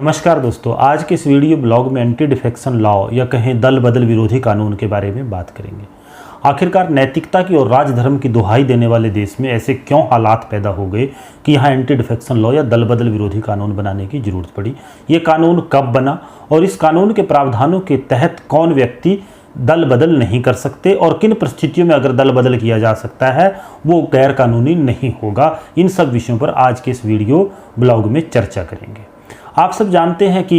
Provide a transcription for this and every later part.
नमस्कार दोस्तों, आज के इस वीडियो ब्लॉग में एंटी डिफेक्शन लॉ या कहें दल बदल विरोधी कानून के बारे में बात करेंगे। आखिरकार नैतिकता की और राजधर्म की दुहाई देने वाले देश में ऐसे क्यों हालात पैदा हो गए कि यहाँ एंटी डिफेक्शन लॉ या दल बदल विरोधी कानून बनाने की जरूरत पड़ी। ये कानून कब बना और इस कानून के प्रावधानों के तहत कौन व्यक्ति दल बदल नहीं कर सकते और किन परिस्थितियों में अगर दल बदल किया जा सकता है वो गैर कानूनी नहीं होगा। इन सब विषयों पर आज के इस वीडियो ब्लॉग में चर्चा करेंगे। आप सब जानते हैं कि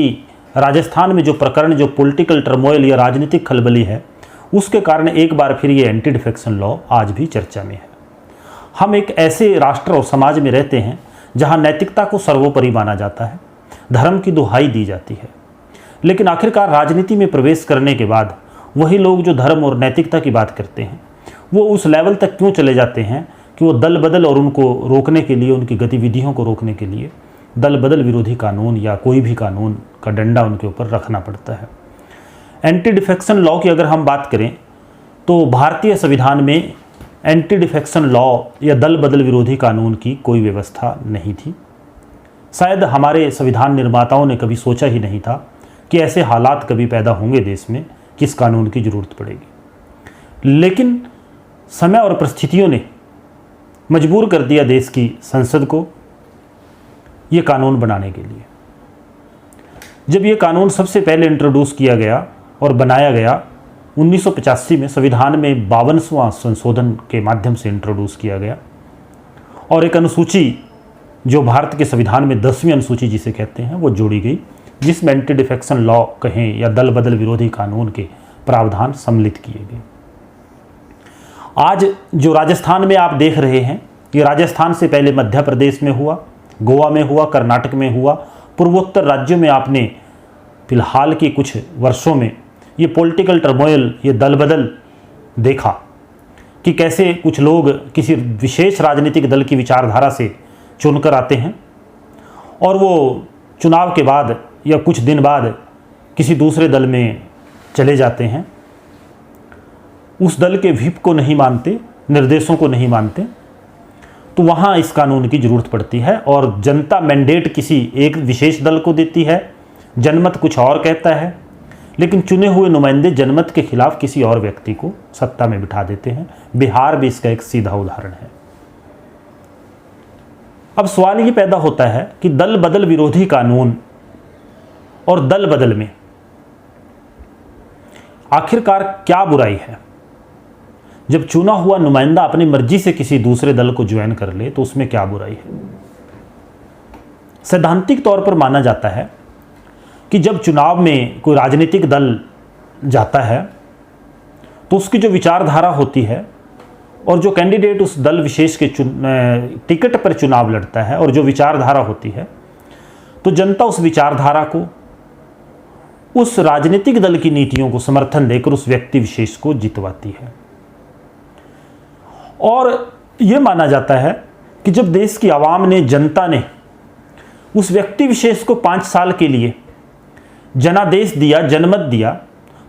राजस्थान में जो प्रकरण जो पॉलिटिकल टर्मोइल या राजनीतिक खलबली है उसके कारण एक बार फिर ये एंटी डिफेक्शन लॉ आज भी चर्चा में है। हम एक ऐसे राष्ट्र और समाज में रहते हैं जहां नैतिकता को सर्वोपरि माना जाता है, धर्म की दुहाई दी जाती है, लेकिन आखिरकार राजनीति में प्रवेश करने के बाद वही लोग जो धर्म और नैतिकता की बात करते हैं वो उस लेवल तक क्यों चले जाते हैं कि वो दल बदल और उनको रोकने के लिए, उनकी गतिविधियों को रोकने के लिए दल बदल विरोधी कानून या कोई भी कानून का डंडा उनके ऊपर रखना पड़ता है। एंटी डिफेक्शन लॉ की अगर हम बात करें तो भारतीय संविधान में एंटी डिफेक्शन लॉ या दल बदल विरोधी कानून की कोई व्यवस्था नहीं थी। शायद हमारे संविधान निर्माताओं ने कभी सोचा ही नहीं था कि ऐसे हालात कभी पैदा होंगे देश में कि इस कानून की ज़रूरत पड़ेगी। लेकिन समय और परिस्थितियों ने मजबूर कर दिया देश की संसद को ये कानून बनाने के लिए। जब ये कानून सबसे पहले इंट्रोड्यूस किया गया और बनाया गया 1985 में, संविधान में 52वां संशोधन के माध्यम से इंट्रोड्यूस किया गया और एक अनुसूची जो भारत के संविधान में 10वीं अनुसूची जिसे कहते हैं वो जोड़ी गई, जिसमें एंटी डिफेक्शन लॉ कहें या दल बदल विरोधी कानून के प्रावधान सम्मिलित किए गए। आज जो राजस्थान में आप देख रहे हैं ये राजस्थान से पहले मध्य प्रदेश में हुआ, गोवा में हुआ, कर्नाटक में हुआ, पूर्वोत्तर राज्यों में आपने फिलहाल के कुछ वर्षों में ये पॉलिटिकल टर्मोइल, ये दल बदल देखा कि कैसे कुछ लोग किसी विशेष राजनीतिक दल की विचारधारा से चुनकर आते हैं और वो चुनाव के बाद या कुछ दिन बाद किसी दूसरे दल में चले जाते हैं, उस दल के व्हिप को नहीं मानते, निर्देशों को नहीं मानते, तो वहाँ इस कानून की ज़रूरत पड़ती है। और जनता मैंडेट किसी एक विशेष दल को देती है, जनमत कुछ और कहता है, लेकिन चुने हुए नुमाइंदे जनमत के खिलाफ किसी और व्यक्ति को सत्ता में बिठा देते हैं। बिहार भी इसका एक सीधा उदाहरण है। अब सवाल ये पैदा होता है कि दल बदल विरोधी कानून और दल बदल में आखिरकार क्या बुराई है। जब चुना हुआ नुमाइंदा अपनी मर्जी से किसी दूसरे दल को ज्वाइन कर ले तो उसमें क्या बुराई है। सैद्धांतिक तौर पर माना जाता है कि जब चुनाव में कोई राजनीतिक दल जाता है तो उसकी जो विचारधारा होती है और जो कैंडिडेट उस दल विशेष के टिकट पर चुनाव लड़ता है और जो विचारधारा होती है, तो जनता उस विचारधारा को, उस राजनीतिक दल की नीतियों को समर्थन देकर उस व्यक्ति विशेष को जितवाती है। और यह माना जाता है कि जब देश की आवाम ने, जनता ने उस व्यक्ति विशेष को 5 साल के लिए जनादेश दिया, जनमत दिया,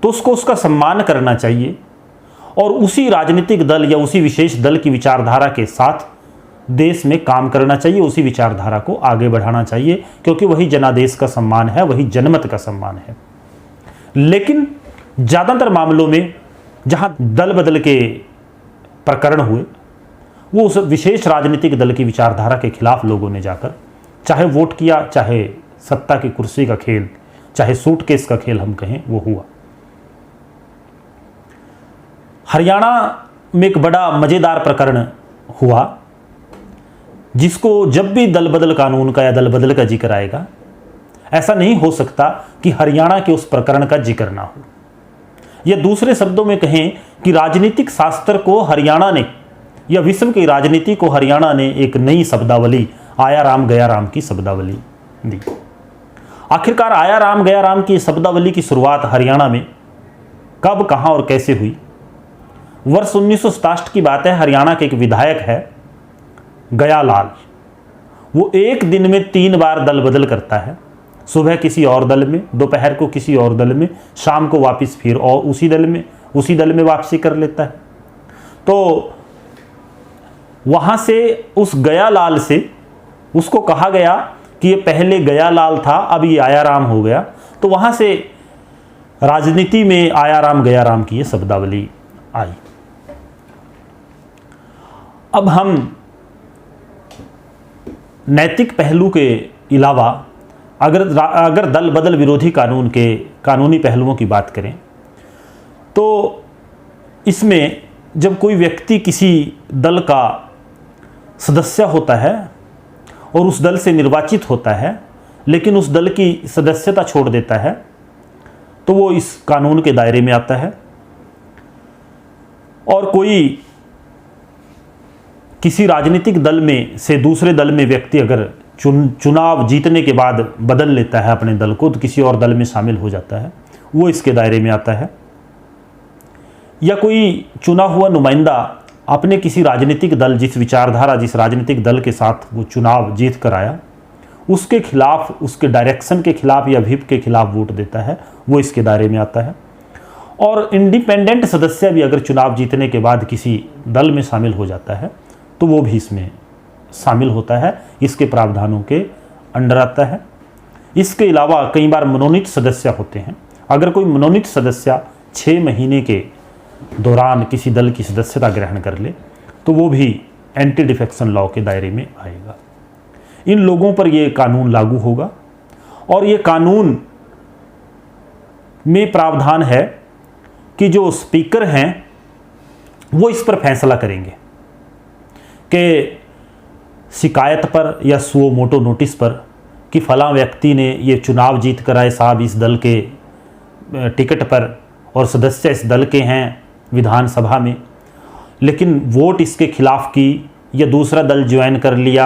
तो उसको उसका सम्मान करना चाहिए और उसी राजनीतिक दल या उसी विशेष दल की विचारधारा के साथ देश में काम करना चाहिए, उसी विचारधारा को आगे बढ़ाना चाहिए, क्योंकि वही जनादेश का सम्मान है, वही जनमत का सम्मान है। लेकिन ज़्यादातर मामलों में जहाँ दल बदल के प्रकरण हुए वो उस विशेष राजनीतिक दल की विचारधारा के खिलाफ लोगों ने जाकर चाहे वोट किया, चाहे सत्ता की कुर्सी का खेल, चाहे सूटकेस का खेल हम कहें, वो हुआ। हरियाणा में एक बड़ा मज़ेदार प्रकरण हुआ जिसको जब भी दल बदल कानून का या दल बदल का जिक्र आएगा, ऐसा नहीं हो सकता कि हरियाणा के उस प्रकरण का जिक्र ना हो। या दूसरे शब्दों में कहें कि राजनीतिक शास्त्र को हरियाणा ने या विश्व की राजनीति को हरियाणा ने एक नई शब्दावली, आया राम गया राम की शब्दावली दी। आखिरकार आया राम गया राम की शब्दावली की शुरुआत हरियाणा में कब, कहां और कैसे हुई। वर्ष 1967 की बात है। हरियाणा के एक विधायक है गया लाल, वो एक दिन में 3 बार दल बदल करता है। सुबह किसी और दल में, दोपहर को किसी और दल में, शाम को वापस फिर और उसी दल में वापसी कर लेता है। तो वहाँ से उस गया लाल से उसको कहा गया कि ये पहले गया लाल था, अब ये आया राम हो गया, तो वहाँ से राजनीति में आया राम गया राम की ये शब्दावली आई। अब हम नैतिक पहलू के अलावा अगर दल बदल विरोधी कानून के कानूनी पहलुओं की बात करें, तो इसमें जब कोई व्यक्ति किसी दल का सदस्य होता है और उस दल से निर्वाचित होता है, लेकिन उस दल की सदस्यता छोड़ देता है, तो वो इस कानून के दायरे में आता है। और कोई किसी राजनीतिक दल में से दूसरे दल में व्यक्ति अगर चुनाव जीतने के बाद बदल लेता है अपने दल को, तो किसी और दल में शामिल हो जाता है, वो इसके दायरे में आता है। या कोई चुना हुआ नुमाइंदा अपने किसी राजनीतिक दल, जिस विचारधारा, जिस राजनीतिक दल के साथ वो चुनाव जीत कर आया, उसके खिलाफ, उसके डायरेक्शन के खिलाफ या व्हिप के खिलाफ वोट देता है, वो इसके दायरे में आता है। और इंडिपेंडेंट सदस्य भी अगर चुनाव जीतने के बाद किसी दल में शामिल हो जाता है, तो वो भी इसमें शामिल होता है, इसके प्रावधानों के अंडर आता है। इसके अलावा कई बार मनोनीत सदस्य होते हैं। अगर कोई मनोनीत सदस्य 6 महीने के दौरान किसी दल की सदस्यता ग्रहण कर ले, तो वो भी एंटी डिफेक्शन लॉ के दायरे में आएगा। इन लोगों पर ये कानून लागू होगा। और ये कानून में प्रावधान है कि जो स्पीकर हैं वो इस पर फैसला करेंगे कि शिकायत पर या सुओ मोटो नोटिस पर कि फलां व्यक्ति ने ये चुनाव जीत कर आए साहब इस दल के टिकट पर और सदस्य इस दल के हैं विधानसभा में, लेकिन वोट इसके खिलाफ की, या दूसरा दल ज्वाइन कर लिया,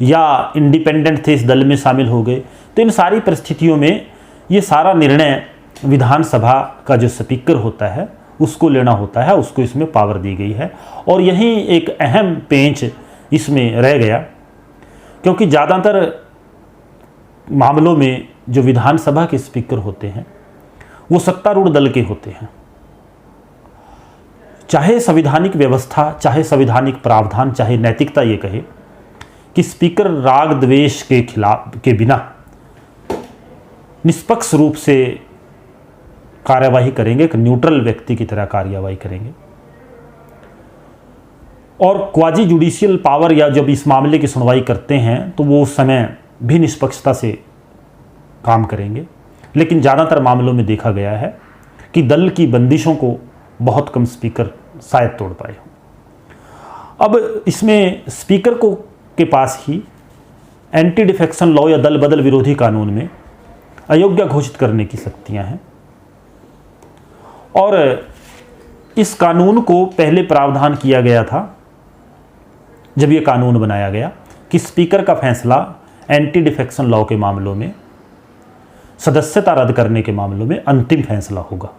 या इंडिपेंडेंट थे इस दल में शामिल हो गए, तो इन सारी परिस्थितियों में ये सारा निर्णय विधानसभा का जो स्पीकर होता है उसको लेना होता है, उसको इसमें पावर दी गई है। और यही एक अहम पेंच इसमें रह गया, क्योंकि ज़्यादातर मामलों में जो विधानसभा के स्पीकर होते हैं वो सत्तारूढ़ दल के होते हैं। चाहे संवैधानिक व्यवस्था, चाहे संवैधानिक प्रावधान, चाहे नैतिकता ये कहे कि स्पीकर राग द्वेष के खिलाफ के बिना निष्पक्ष रूप से कार्यवाही करेंगे, एक न्यूट्रल व्यक्ति की तरह कार्यवाही करेंगे। और क्वाजी जुडिशियल पावर या जब इस मामले की सुनवाई करते हैं तो वो उस समय भी निष्पक्षता से काम करेंगे। लेकिन ज़्यादातर मामलों में देखा गया है कि दल की बंदिशों को बहुत कम स्पीकर शायद तोड़ पाए हों। अब इसमें स्पीकर को के पास ही एंटी डिफेक्शन लॉ या दल बदल विरोधी कानून में अयोग्य घोषित करने की शक्तियां हैं। और इस कानून को पहले प्रावधान किया गया था जब ये कानून बनाया गया कि स्पीकर का फैसला एंटी डिफेक्शन लॉ के मामलों में, सदस्यता रद्द करने के मामलों में अंतिम फैसला होगा।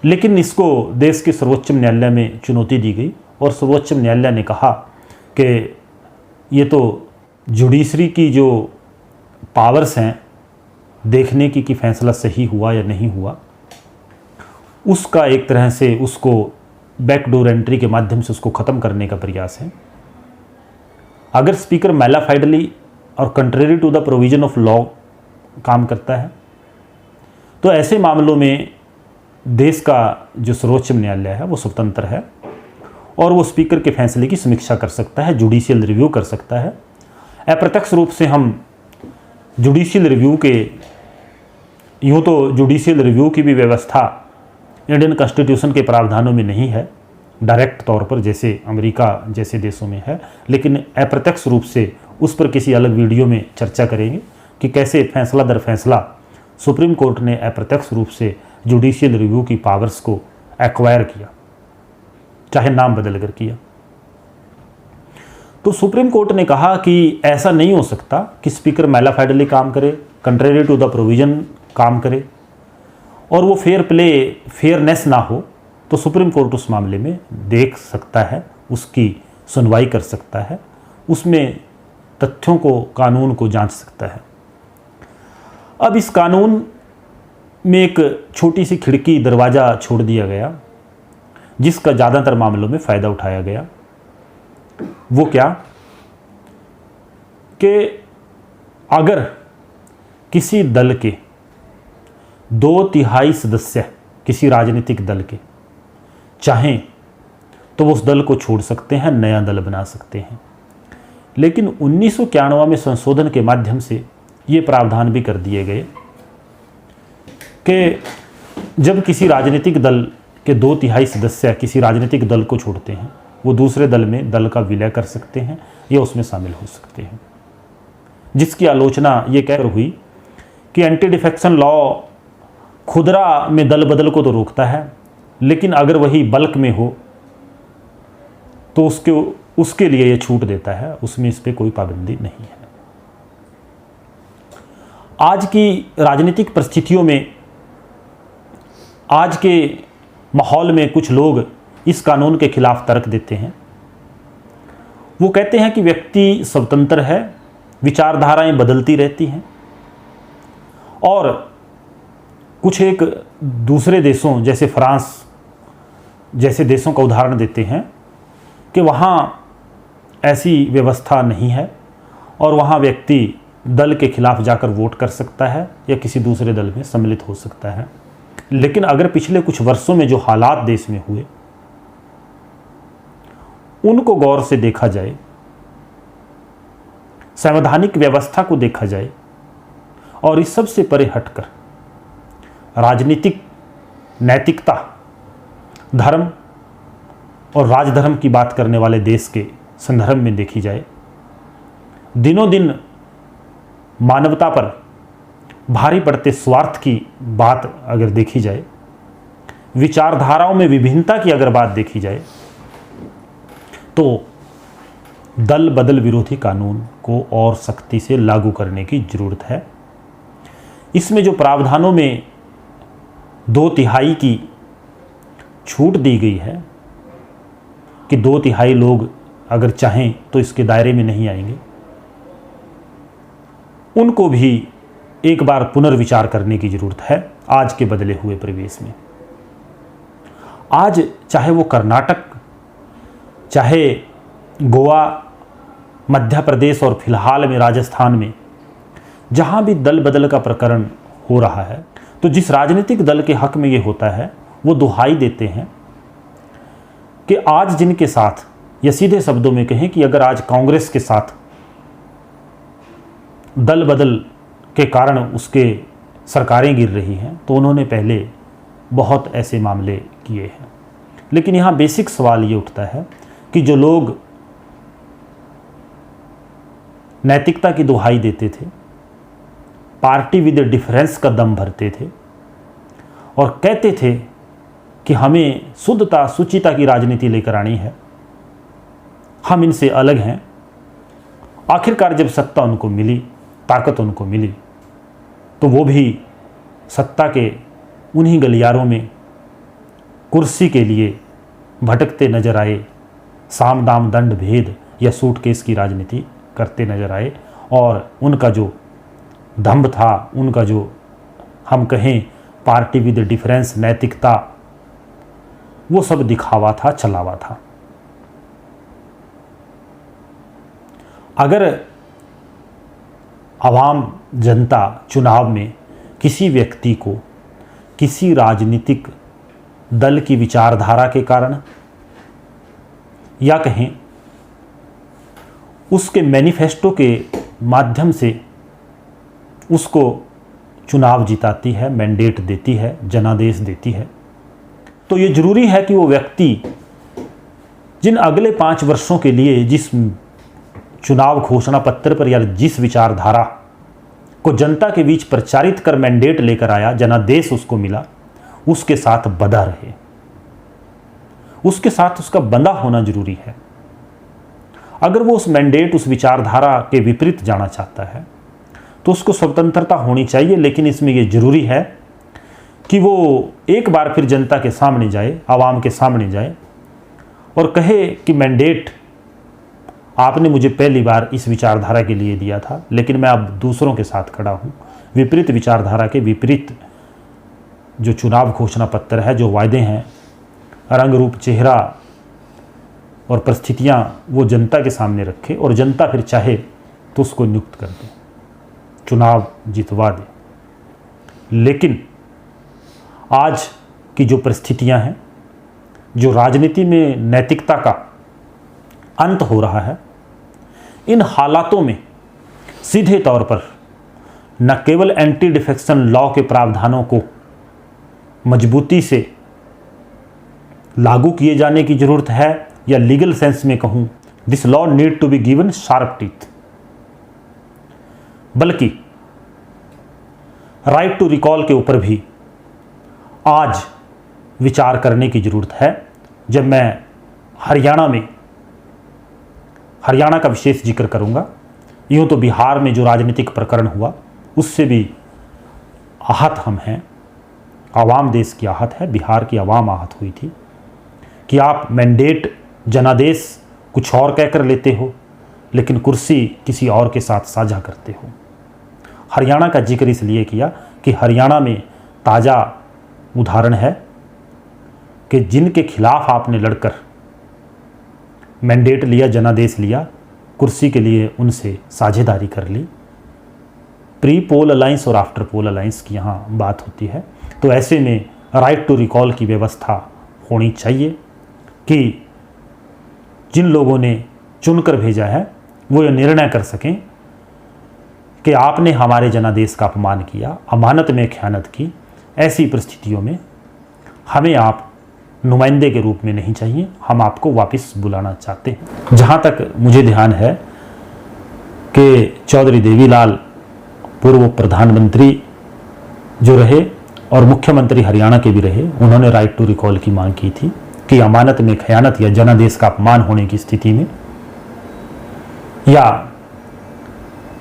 लेकिन इसको देश के सर्वोच्च न्यायालय में चुनौती दी गई और सर्वोच्च न्यायालय ने कहा कि ये तो जुडिशरी की जो पावर्स हैं देखने की कि फैसला सही हुआ या नहीं हुआ, उसका एक तरह से उसको बैकडोर एंट्री के माध्यम से उसको ख़त्म करने का प्रयास है। अगर स्पीकर मैलाफाइडली और contrary to the provision of law काम करता है तो ऐसे मामलों में देश का जो सर्वोच्च न्यायालय है वो स्वतंत्र है और वो स्पीकर के फैसले की समीक्षा कर सकता है, जुडिशियल रिव्यू कर सकता है। अप्रत्यक्ष रूप से हम जुडिशियल रिव्यू के, यूँ तो जुडिशियल रिव्यू की भी व्यवस्था इंडियन कॉन्स्टिट्यूशन के प्रावधानों में नहीं है डायरेक्ट तौर पर जैसे अमेरिका जैसे देशों में है, लेकिन अप्रत्यक्ष रूप से उस पर किसी अलग वीडियो में चर्चा करेंगे कि कैसे फैसला दर फैसला सुप्रीम कोर्ट ने अप्रत्यक्ष रूप से जुडिशियल रिव्यू की पावर्स को एक्वायर किया, चाहे नाम बदल कर किया। तो सुप्रीम कोर्ट ने कहा कि ऐसा नहीं हो सकता कि स्पीकर मैलाफाइडली काम करे, कंट्रेरी टू द प्रोविजन काम करे और वो फेयर प्ले, फेयरनेस ना हो, तो सुप्रीम कोर्ट उस मामले में देख सकता है, उसकी सुनवाई कर सकता है, उसमें तथ्यों को, कानून को जांच सकता है। अब इस कानून में एक छोटी सी खिड़की, दरवाज़ा छोड़ दिया गया जिसका ज़्यादातर मामलों में फ़ायदा उठाया गया। वो क्या कि अगर किसी दल के 2/3 सदस्य किसी राजनीतिक दल के चाहें तो वो उस दल को छोड़ सकते हैं, नया दल बना सकते हैं। लेकिन 1991 में संशोधन के माध्यम से ये प्रावधान भी कर दिए गए कि जब किसी राजनीतिक दल के 2/3 सदस्य किसी राजनीतिक दल को छोड़ते हैं, वो दूसरे दल में दल का विलय कर सकते हैं या उसमें शामिल हो सकते हैं। जिसकी आलोचना ये कहकर हुई कि एंटी डिफेक्शन लॉ खुदरा में दल बदल को तो रोकता है, लेकिन अगर वही बल्क में हो तो उसके लिए ये छूट देता है, उसमें इस पर कोई पाबंदी नहीं है। आज की राजनीतिक परिस्थितियों में, आज के माहौल में कुछ लोग इस कानून के खिलाफ तर्क देते हैं। वो कहते हैं कि व्यक्ति स्वतंत्र है, विचारधाराएं बदलती रहती हैं, और कुछ एक दूसरे देशों जैसे फ्रांस जैसे देशों का उदाहरण देते हैं कि वहाँ ऐसी व्यवस्था नहीं है और वहाँ व्यक्ति दल के खिलाफ जाकर वोट कर सकता है या किसी दूसरे दल में सम्मिलित हो सकता है। लेकिन अगर पिछले कुछ वर्षों में जो हालात देश में हुए उनको गौर से देखा जाए, संवैधानिक व्यवस्था को देखा जाए और इस सब से परे हटकर राजनीतिक नैतिकता, धर्म और राजधर्म की बात करने वाले देश के संदर्भ में देखी जाए, दिनों दिन मानवता पर भारी पड़ते स्वार्थ की बात अगर देखी जाए, विचारधाराओं में विभिन्नता की अगर बात देखी जाए, तो दल बदल विरोधी कानून को और सख्ती से लागू करने की जरूरत है। इसमें जो प्रावधानों में 2/3 की छूट दी गई है कि 2/3 लोग अगर चाहें तो इसके दायरे में नहीं आएंगे, उनको भी एक बार पुनर्विचार करने की जरूरत है आज के बदले हुए परिवेश में। आज चाहे वो कर्नाटक, चाहे गोवा, मध्य प्रदेश और फिलहाल में राजस्थान में जहां भी दल बदल का प्रकरण हो रहा है, तो जिस राजनीतिक दल के हक में ये होता है वो दुहाई देते हैं कि आज जिनके साथ, या सीधे शब्दों में कहें कि अगर आज कांग्रेस के साथ दल बदल के कारण उसके सरकारें गिर रही हैं, तो उन्होंने पहले बहुत ऐसे मामले किए हैं। लेकिन यहाँ बेसिक सवाल ये उठता है कि जो लोग नैतिकता की दुहाई देते थे, पार्टी विद डिफरेंस का दम भरते थे और कहते थे कि हमें शुद्धता शुचिता की राजनीति लेकर आनी है, हम इनसे अलग हैं, आखिरकार जब सत्ता उनको मिली, ताकत उनको मिली, तो वो भी सत्ता के उन्हीं गलियारों में कुर्सी के लिए भटकते नजर आए, साम दाम दंड भेद या सूटकेस की राजनीति करते नजर आए, और उनका जो दम्भ था, उनका जो हम कहें पार्टी विद डिफरेंस नैतिकता, वो सब दिखावा था, चलावा था। अगर आवाम जनता चुनाव में किसी व्यक्ति को किसी राजनीतिक दल की विचारधारा के कारण या कहें उसके मैनिफेस्टो के माध्यम से उसको चुनाव जिताती है, मैंडेट देती है, जनादेश देती है, तो ये जरूरी है कि वो व्यक्ति जिन अगले 5 वर्षों के लिए जिस चुनाव घोषणा पत्र पर या जिस विचारधारा को जनता के बीच प्रचारित कर मैंडेट लेकर आया, जनादेश उसको मिला, उसके साथ बंधा रहे, उसके साथ उसका बंधा होना जरूरी है। अगर वो उस मैंडेट, उस विचारधारा के विपरीत जाना चाहता है तो उसको स्वतंत्रता होनी चाहिए, लेकिन इसमें ये जरूरी है कि वो एक बार फिर जनता के सामने जाए, आवाम के सामने जाए और कहे कि मैंडेट आपने मुझे पहली बार इस विचारधारा के लिए दिया था, लेकिन मैं अब दूसरों के साथ खड़ा हूँ, विपरीत विचारधारा के विपरीत जो चुनाव घोषणा पत्र है, जो वायदे हैं, रंग रूप चेहरा और परिस्थितियाँ वो जनता के सामने रखे और जनता फिर चाहे तो उसको नियुक्त कर दे। चुनाव जितवा दे। लेकिन आज की जो परिस्थितियां हैं, जो राजनीति में नैतिकता का अंत हो रहा है, इन हालातों में सीधे तौर पर न केवल एंटी डिफेक्शन लॉ के प्रावधानों को मजबूती से लागू किए जाने की जरूरत है, या लीगल सेंस में कहूं, this law need to be given sharp teeth, बल्कि राइट टू रिकॉल के ऊपर भी आज विचार करने की जरूरत है। जब मैं हरियाणा का विशेष जिक्र करूंगा, यूं तो बिहार में जो राजनीतिक प्रकरण हुआ उससे भी आहत हम हैं, आवाम देश की आहत है, बिहार की आवाम आहत हुई थी कि आप मैंडेट जनादेश कुछ और कहकर लेते हो, लेकिन कुर्सी किसी और के साथ साझा करते हो। हरियाणा का जिक्र इसलिए किया कि हरियाणा में ताज़ा उदाहरण है कि जिनके खिलाफ आपने लड़कर मैंडेट लिया, जनादेश लिया, कुर्सी के लिए उनसे साझेदारी कर ली। प्री पोल अलायंस और आफ्टर पोल अलायंस की यहाँ बात होती है। तो ऐसे में राइट टू रिकॉल की व्यवस्था होनी चाहिए कि जिन लोगों ने चुनकर भेजा है वो ये निर्णय कर सकें कि आपने हमारे जनादेश का अपमान किया, अमानत में खयानत की। ऐसी परिस्थितियों में हमें आप नुमाइंदे के रूप में नहीं चाहिए, हम आपको वापस बुलाना चाहते हैं। जहाँ तक मुझे ध्यान है कि चौधरी देवीलाल पूर्व प्रधानमंत्री जो रहे और मुख्यमंत्री हरियाणा के भी रहे, उन्होंने राइट टू रिकॉल की मांग की थी कि अमानत में खयानत या जनादेश का अपमान होने की स्थिति में, या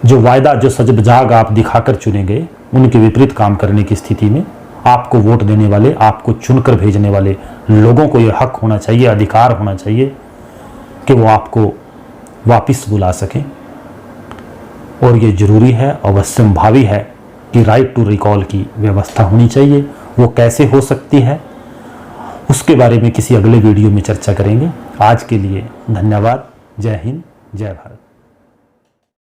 जो वायदा जो सजबजाग आप दिखाकर चुने गए उनके विपरीत काम करने की स्थिति में आपको वोट देने वाले, आपको चुनकर भेजने वाले लोगों को यह हक होना चाहिए, अधिकार होना चाहिए कि वो आपको वापस बुला सकें। और ये जरूरी है, अवश्यंभावी है कि राइट टू रिकॉल की व्यवस्था होनी चाहिए। वो कैसे हो सकती है उसके बारे में किसी अगले वीडियो में चर्चा करेंगे। आज के लिए धन्यवाद। जय हिंद, जय भारत।